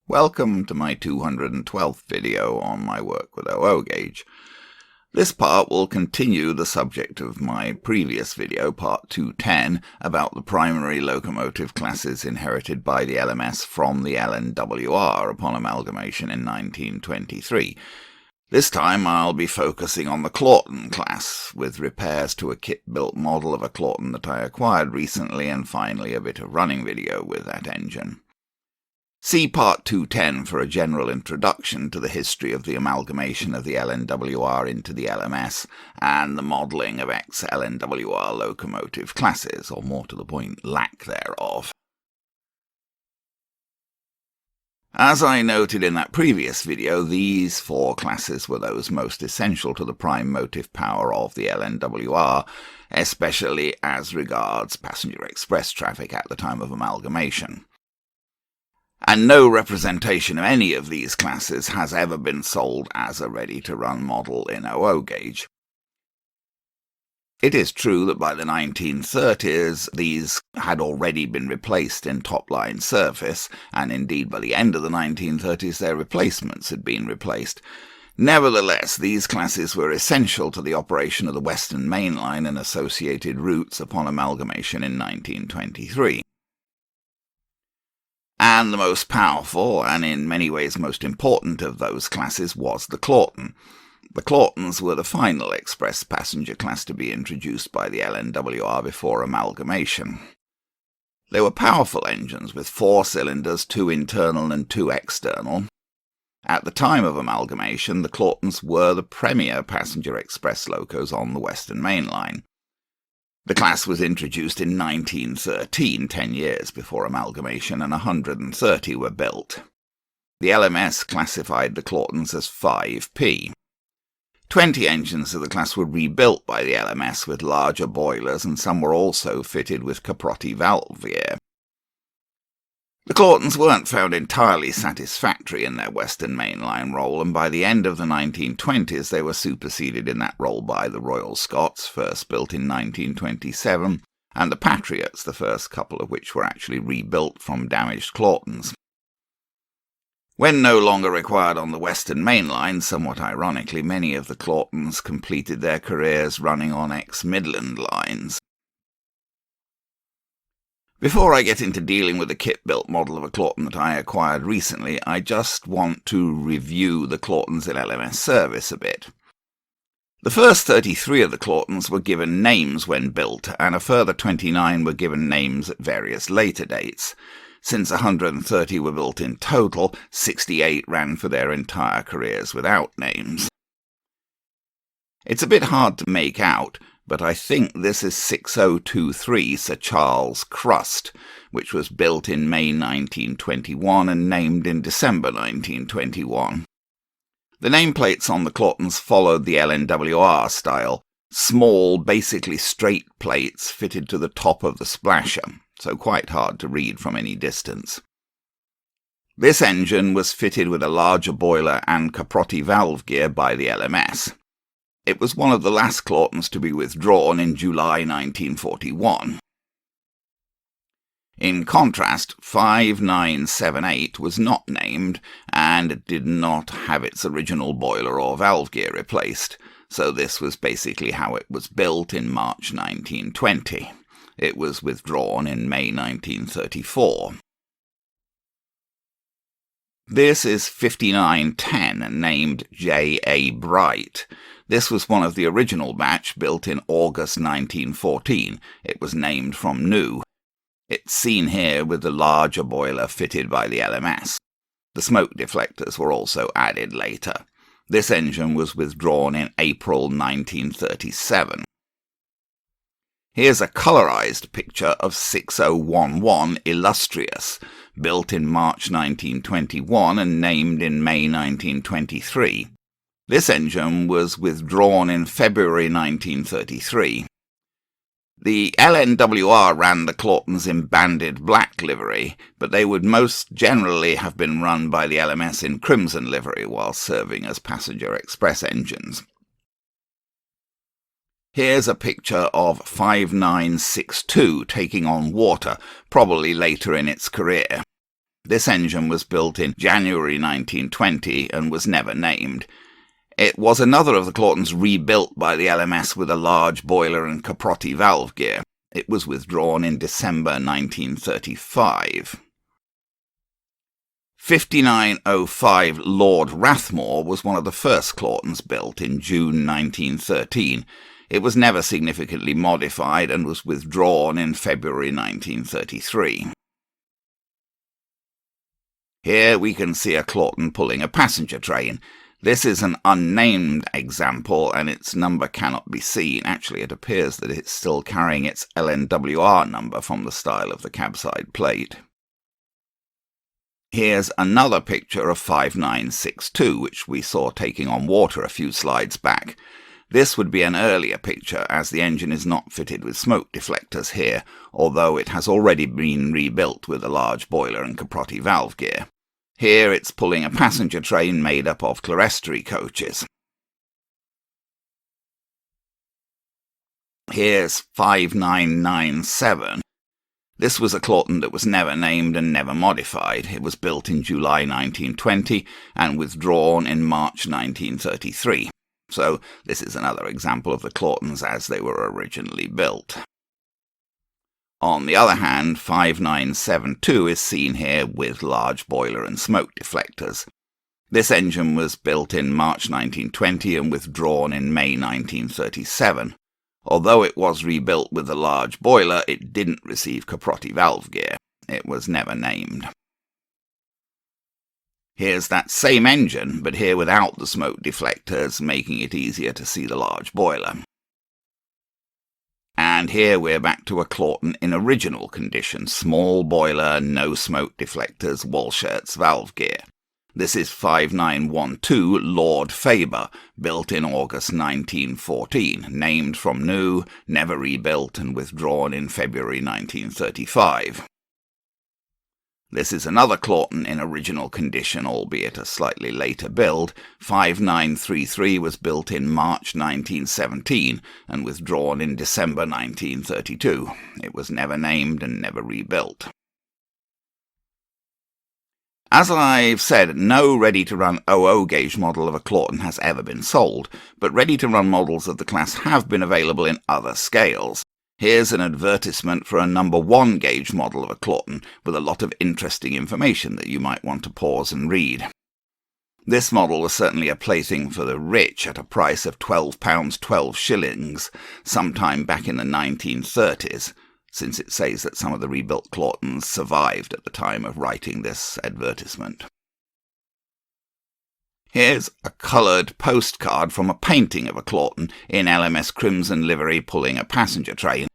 Welcome to my 212th video on my work with OO gauge. This part will continue the subject of my previous video, part 210, about the primary locomotive classes inherited by the LMS from the LNWR upon amalgamation in 1923. This time I'll be focusing on the Claughton class, with repairs to a kit-built model of a Claughton that I acquired recently, and finally a bit of running video with that engine. See Part 210 for a general introduction to the history of the amalgamation of the LNWR into the LMS and the modelling of ex-LNWR locomotive classes, or more to the point, lack thereof. As I noted in that previous video, these four classes were those most essential to the prime motive power of the LNWR, especially as regards passenger express traffic at the time of amalgamation. And no representation of any of these classes has ever been sold as a ready-to-run model in OO gauge. It is true that by the 1930s these had already been replaced in top-line service, and indeed by the end of the 1930s their replacements had been replaced. Nevertheless, these classes were essential to the operation of the Western Main Line and associated routes upon amalgamation in 1923. And the most powerful, and in many ways most important of those classes, was the Claughton. The Claughtons were the final express passenger class to be introduced by the LNWR before amalgamation. They were powerful engines with 4 cylinders, 2 internal and 2 external. At the time of amalgamation, the Claughtons were the premier passenger express locos on the Western Main Line. The class was introduced in 1913, 10 years before amalgamation, and 130 were built. The LMS classified the Claughtons as 5P. 20 engines of the class were rebuilt by the LMS with larger boilers, and some were also fitted with caprotti valve gear. The Claughtons weren't found entirely satisfactory in their Western Main Line role, and by the end of the 1920s they were superseded in that role by the Royal Scots, first built in 1927, and the Patriots, the first couple of which were actually rebuilt from damaged Claughtons. When no longer required on the Western Main Line, somewhat ironically, many of the Claughtons completed their careers running on ex-Midland lines. Before I get into dealing with the kit-built model of a Claughton that I acquired recently, I just want to review the Claughtons in LMS service a bit. The first 33 of the Claughtons were given names when built, and a further 29 were given names at various later dates. Since 130 were built in total, 68 ran for their entire careers without names. It's a bit hard to make out, but I think this is 6023 Sir Charles Crust, which was built in May 1921 and named in December 1921. The nameplates on the Claughtons followed the LNWR style, small, basically straight plates fitted to the top of the splasher, so quite hard to read from any distance. This engine was fitted with a larger boiler and caprotti valve gear by the LMS. It was one of the last Claughtons to be withdrawn in July 1941. In contrast, 5978 was not named, and did not have its original boiler or valve gear replaced, so this was basically how it was built in March 1920. It was withdrawn in May 1934. This is 5910, named J.A. Bright. This was one of the original batch built in August 1914. It was named from new. It's seen here with the larger boiler fitted by the LMS. The smoke deflectors were also added later. This engine was withdrawn in April 1937. Here's a colorized picture of 6011 Illustrious, built in March 1921 and named in May 1923. This engine was withdrawn in February 1933. The LNWR ran the Claughtons in banded black livery, but they would most generally have been run by the LMS in crimson livery while serving as passenger express engines. Here's a picture of 5962 taking on water, probably later in its career. This engine was built in January 1920 and was never named. It was another of the Claughtons rebuilt by the LMS with a large boiler and caprotti valve gear. It was withdrawn in December 1935. 5905 Lord Rathmore was one of the first Claughtons built in June 1913. It was never significantly modified and was withdrawn in February 1933. Here we can see a Claughton pulling a passenger train. This is an unnamed example and its number cannot be seen. Actually, it appears that it's still carrying its LNWR number from the style of the cabside plate. Here's another picture of 5962, which we saw taking on water a few slides back. This would be an earlier picture, as the engine is not fitted with smoke deflectors here, although it has already been rebuilt with a large boiler and caprotti valve gear. Here it's pulling a passenger train made up of clerestory coaches. Here's 5997. This was a Claughton that was never named and never modified. It was built in July 1920 and withdrawn in March 1933. So this is another example of the Claughtons as they were originally built. On the other hand, 5972 is seen here with large boiler and smoke deflectors. This engine was built in March 1920 and withdrawn in May 1937. Although it was rebuilt with the large boiler, it didn't receive caprotti valve gear. It was never named. Here's that same engine, but here without the smoke deflectors, making it easier to see the large boiler. And here we're back to a Claughton in original condition: small boiler, no smoke deflectors, Walschaerts valve gear. This is 5912 Lord Faber, built in August 1914, named from new, never rebuilt and withdrawn in February 1935. This is another Claughton in original condition, albeit a slightly later build. 5933 was built in March 1917 and withdrawn in December 1932. It was never named and never rebuilt. As I've said, no ready-to-run 00 gauge model of a Claughton has ever been sold, but ready-to-run models of the class have been available in other scales. Here's an advertisement for a number 1 gauge model of a Claughton with a lot of interesting information that you might want to pause and read. This model was certainly a plaything for the rich at a price of £12, 12 shillings, sometime back in the 1930s, since it says that some of the rebuilt Claughtons survived at the time of writing this advertisement. Here's a coloured postcard from a painting of a Claughton in LMS crimson livery pulling a passenger train.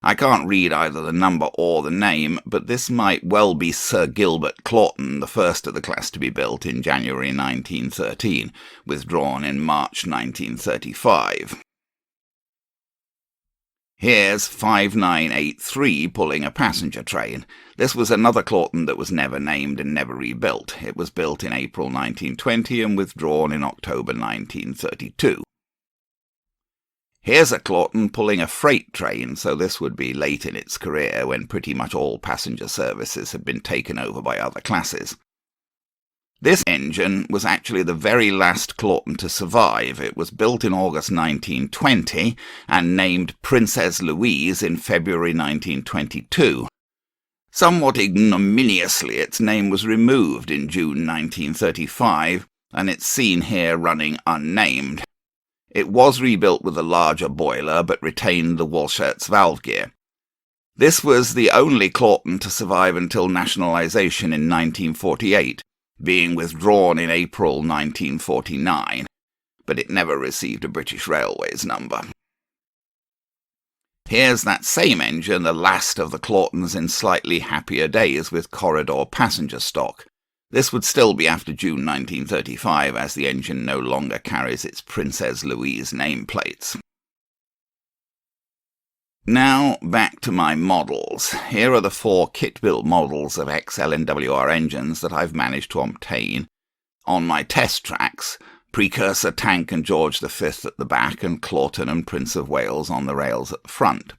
I can't read either the number or the name, but this might well be Sir Gilbert Claughton, the first of the class to be built in January 1913, withdrawn in March 1935. Here's 5983 pulling a passenger train. This was another Claughton that was never named and never rebuilt. It was built in April 1920 and withdrawn in October 1932. Here's a Claughton pulling a freight train, so this would be late in its career when pretty much all passenger services had been taken over by other classes. This engine was actually the very last Claughton to survive. It was built in August 1920 and named Princess Louise in February 1922. Somewhat ignominiously, its name was removed in June 1935, and it's seen here running unnamed. It was rebuilt with a larger boiler, but retained the Walschaerts valve gear. This was the only Claughton to survive until nationalisation in 1948, being withdrawn in April 1949, but it never received a British Railways number. Here's that same engine, the last of the Claughtons in slightly happier days with corridor passenger stock. This would still be after June 1935, as the engine no longer carries its Princess Louise nameplates. Now, back to my models. Here are the 4 kit-built models of ex-LNWR engines that I've managed to obtain on my test tracks: Precursor, Tank and George V at the back, and Claughton and Prince of Wales on the rails at the front.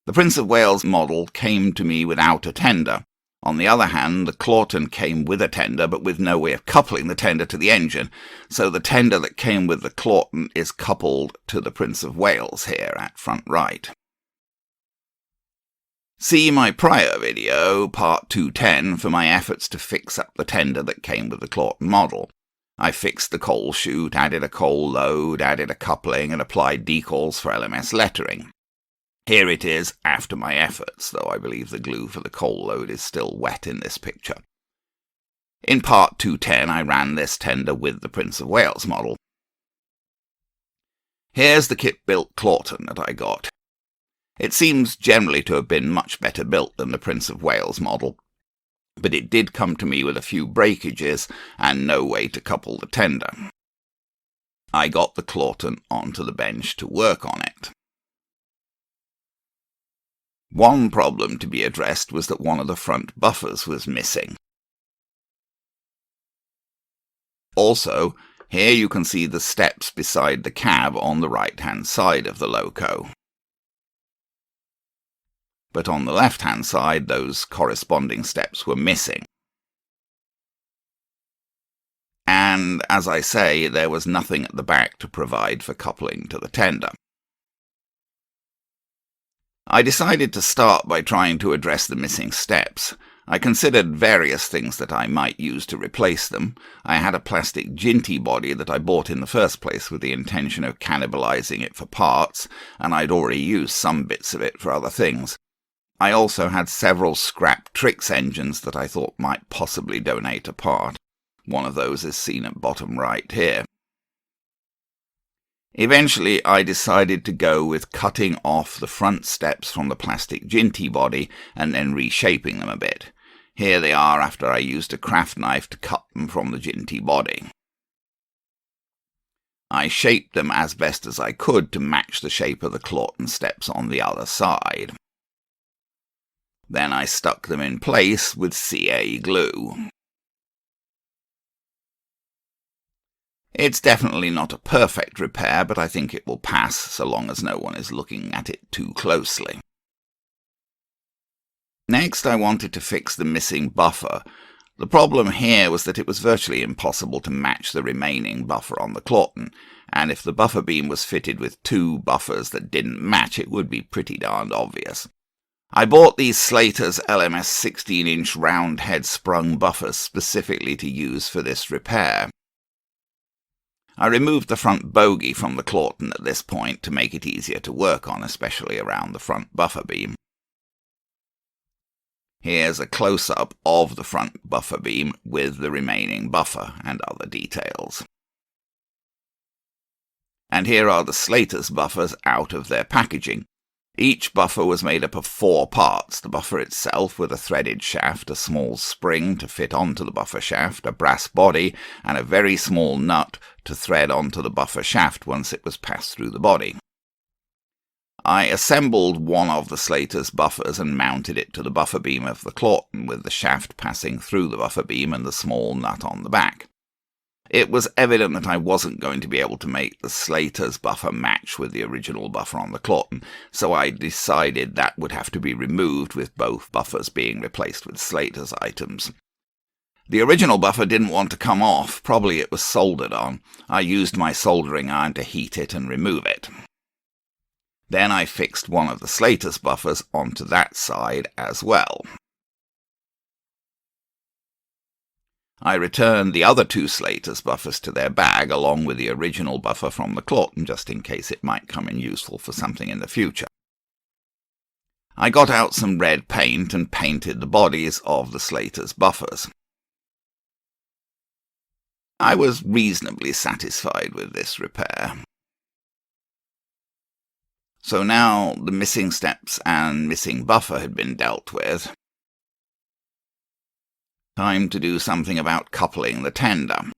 The Prince of Wales model came to me without a tender. On the other hand, the Claughton came with a tender, but with no way of coupling the tender to the engine, so the tender that came with the Claughton is coupled to the Prince of Wales here at front right. See my prior video, part 210, for my efforts to fix up the tender that came with the Claughton model. I fixed the coal chute, added a coal load, added a coupling, and applied decals for LMS lettering. Here it is after my efforts, though I believe the glue for the coal load is still wet in this picture. In part 210 I ran this tender with the Prince of Wales model. Here's the kit-built Claughton that I got. It seems generally to have been much better built than the Prince of Wales model, but it did come to me with a few breakages and no way to couple the tender. I got the Claughton onto the bench to work on it. One problem to be addressed was that one of the front buffers was missing. Also, here you can see the steps beside the cab on the right-hand side of the loco. But on the left-hand side, those corresponding steps were missing. And, as I say, there was nothing at the back to provide for coupling to the tender. I decided to start by trying to address the missing steps. I considered various things that I might use to replace them. I had a plastic jinty body that I bought in the first place with the intention of cannibalizing it for parts, and I'd already used some bits of it for other things. I also had several scrap Trix engines that I thought might possibly donate a part. One of those is seen at bottom right here. Eventually I decided to go with cutting off the front steps from the plastic jinty body and then reshaping them a bit. Here they are after I used a craft knife to cut them from the jinty body. I shaped them as best as I could to match the shape of the Claughton steps on the other side. Then I stuck them in place with CA glue. It's definitely not a perfect repair, but I think it will pass so long as no one is looking at it too closely. Next, I wanted to fix the missing buffer. The problem here was that it was virtually impossible to match the remaining buffer on the Claughton, and if the buffer beam was fitted with two buffers that didn't match, it would be pretty darned obvious. I bought these Slater's LMS 16-inch round head sprung buffers specifically to use for this repair. I removed the front bogie from the Claughton at this point to make it easier to work on, especially around the front buffer beam. Here's a close-up of the front buffer beam with the remaining buffer and other details. And here are the Slater's buffers out of their packaging. Each buffer was made up of 4 parts: the buffer itself with a threaded shaft, a small spring to fit onto the buffer shaft, a brass body, and a very small nut to thread onto the buffer shaft once it was passed through the body. I assembled one of the Slater's buffers and mounted it to the buffer beam of the Claughton, with the shaft passing through the buffer beam and the small nut on the back. It was evident that I wasn't going to be able to make the Slater's buffer match with the original buffer on the Claughton, so I decided that would have to be removed, with both buffers being replaced with Slater's items. The original buffer didn't want to come off, probably it was soldered on. I used my soldering iron to heat it and remove it. Then I fixed one of the Slater's buffers onto that side as well. I returned the other 2 Slater's buffers to their bag, along with the original buffer from the Claughton, just in case it might come in useful for something in the future. I got out some red paint and painted the bodies of the Slater's buffers. I was reasonably satisfied with this repair. So now the missing steps and missing buffer had been dealt with. Time to do something about coupling the tender.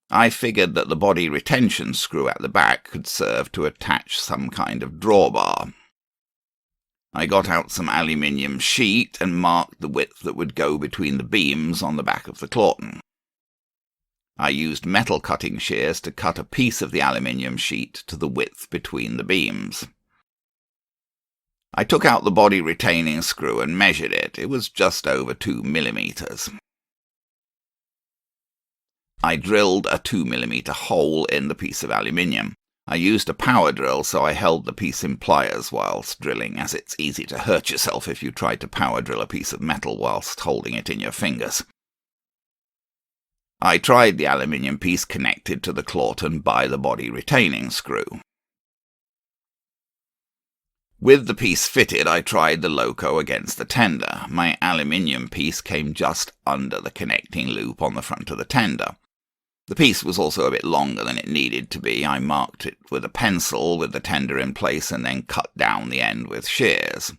I figured that the body retention screw at the back could serve to attach some kind of drawbar. I got out some aluminium sheet and marked the width that would go between the beams on the back of the Claughton. I used metal cutting shears to cut a piece of the aluminium sheet to the width between the beams. I took out the body retaining screw and measured it. It was just over 2 millimeters. I drilled a 2 millimeter hole in the piece of aluminium. I used a power drill, so I held the piece in pliers whilst drilling, as it's easy to hurt yourself if you try to power drill a piece of metal whilst holding it in your fingers. I tried the aluminium piece connected to the Claughton by the body retaining screw. With the piece fitted, I tried the Loco against the tender. My aluminium piece came just under the connecting loop on the front of the tender. The piece was also a bit longer than it needed to be. I marked it with a pencil with the tender in place and then cut down the end with shears.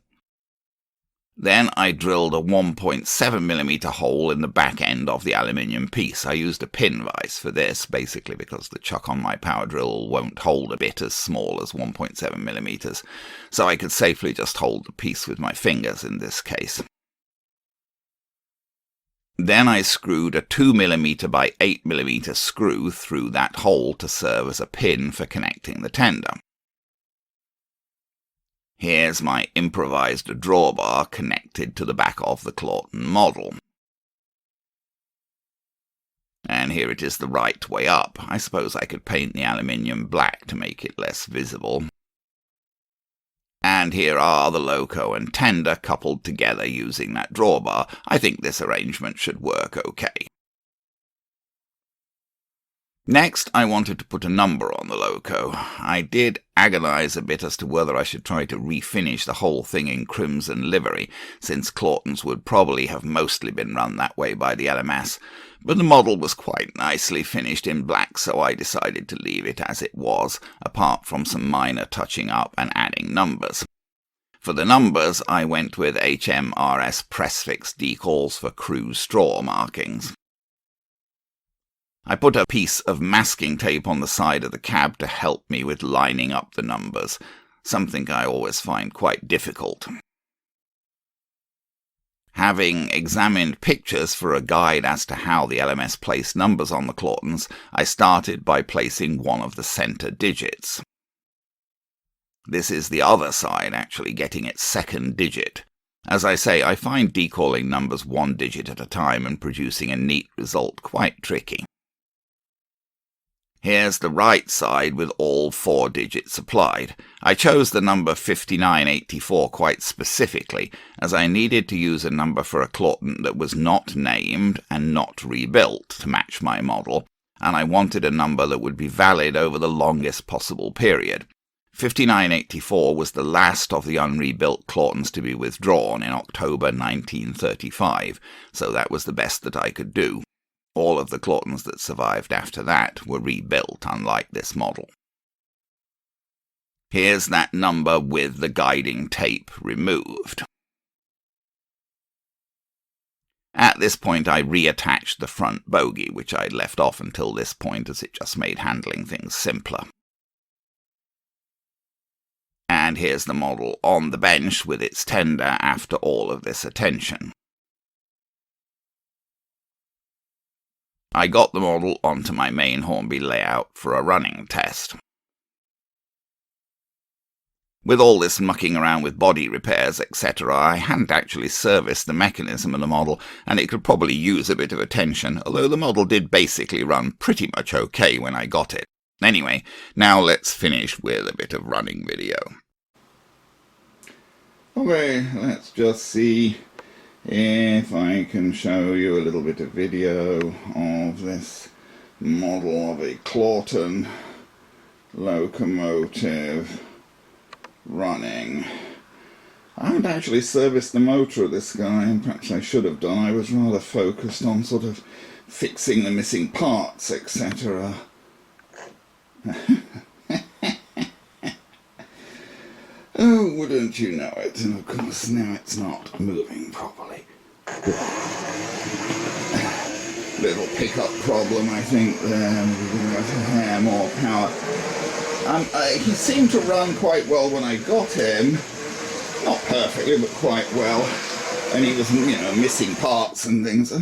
Then I drilled a 1.7 millimeter hole in the back end of the aluminium piece. I used a pin vise for this, basically because the chuck on my power drill won't hold a bit as small as 1.7 millimeters, so I could safely just hold the piece with my fingers in this case. Then I screwed a 2 mm by 8 mm screw through that hole to serve as a pin for connecting the tender. Here's my improvised drawbar connected to the back of the Claughton model. And here it is the right way up. I suppose I could paint the aluminium black to make it less visible. And here are the Loco and tender coupled together using that drawbar. I think this arrangement should work okay. Next, I wanted to put a number on the Loco. I did agonize a bit as to whether I should try to refinish the whole thing in crimson livery, since Claughtons would probably have mostly been run that way by the LMS, but the model was quite nicely finished in black, so I decided to leave it as it was, apart from some minor touching up and adding numbers. For the numbers, I went with HMRS press-fix decals for cruise straw markings. I put a piece of masking tape on the side of the cab to help me with lining up the numbers, something I always find quite difficult. Having examined pictures for a guide as to how the LMS placed numbers on the Claughtons, I started by placing one of the centre digits. This is the other side actually getting its second digit. As I say, I find decaling numbers one digit at a time and producing a neat result quite tricky. Here's the right side with all 4 digits applied. I chose the number 5984 quite specifically, as I needed to use a number for a Claughton that was not named and not rebuilt to match my model, and I wanted a number that would be valid over the longest possible period. 5984 was the last of the unrebuilt Claughtons to be withdrawn in October 1935, so that was the best that I could do. All of the Claughtons that survived after that were rebuilt, unlike this model. Here's that number with the guiding tape removed. At this point I reattached the front bogie, which I'd left off until this point as it just made handling things simpler. And here's the model on the bench with its tender after all of this attention. I got the model onto my main Hornby layout for a running test. With all this mucking around with body repairs, etc., I hadn't actually serviced the mechanism of the model, and it could probably use a bit of attention, although the model did basically run pretty much okay when I got it. Anyway, now let's finish with a bit of running video. Okay, let's just see if I can show you a little bit of video of this model of a Claughton locomotive running. I haven't actually serviced the motor of this guy, and perhaps I should have done. I was rather focused on sort of fixing the missing parts, etc. Oh, wouldn't you know it? And of course now it's not moving properly. Little pickup problem, I think, there. More power. He seemed to run quite well when I got him. Not perfectly, but quite well. And he was, missing parts and things.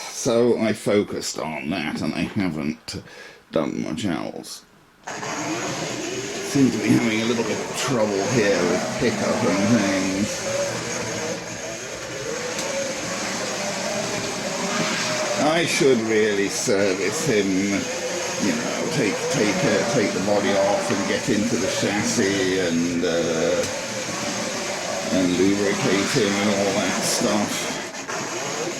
So I focused on that, and I haven't done much else. seem to be having a little bit of trouble here with pickup and things. I should really service him, you know, take the body off and get into the chassis and lubricate him and all that stuff.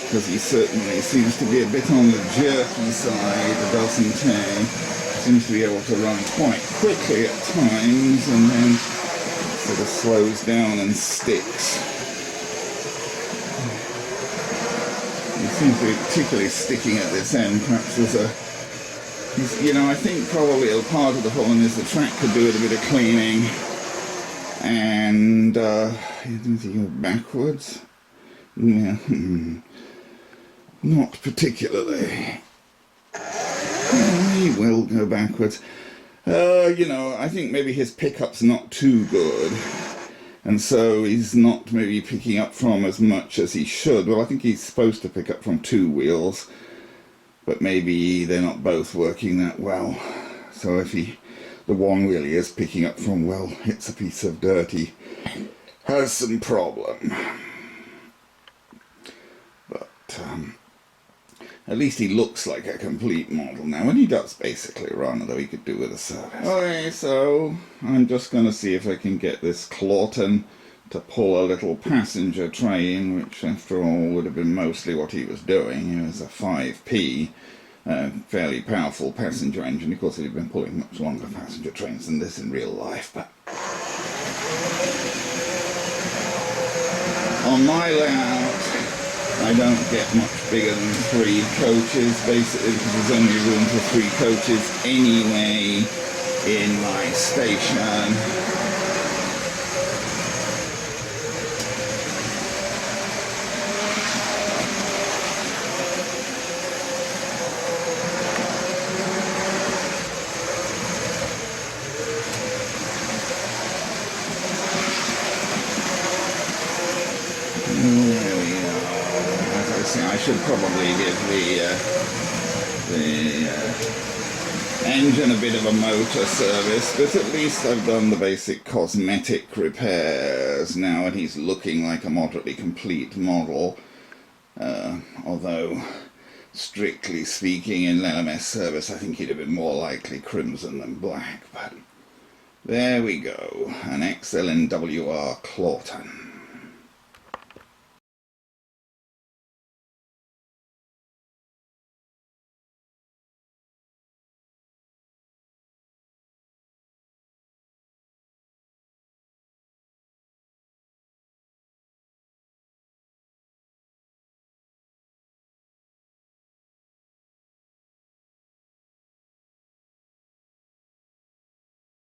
Because he certainly seems to be a bit on the jerky side, doesn't he? Seems to be able to run quite quickly at times and then sort of slows down and sticks. He seems to be particularly sticking at this end. Perhaps there's you know, I think probably a part of the problem is the track could do with a bit of cleaning. And, you go backwards? Yeah, not particularly. He will go backwards. You know, I think maybe his pickup's not too good, and so he's not maybe picking up from as much as he should. Well, I think he's supposed to pick up from two wheels, but maybe they're not both working that well. So if the one wheel he is picking up from, well, hits a piece of dirt, he has some problem. But at least he looks like a complete model now, and he does basically run, although he could do with a service. Okay, so I'm just going to see if I can get this Claughton to pull a little passenger train, which after all would have been mostly what he was doing. He was a 5P, fairly powerful passenger engine. Of course, he'd been pulling much longer passenger trains than this in real life, but on my layout I don't get much bigger than 3 coaches, basically, because there's only room for 3 coaches anyway in my station. There we go. As I say, I should probably give the engine a bit of a motor service, but at least I've done the basic cosmetic repairs now, and he's looking like a moderately complete model. Although, strictly speaking, in LMS service, I think he'd have been more likely crimson than black. But there we go, an ex-LNWR Claughton.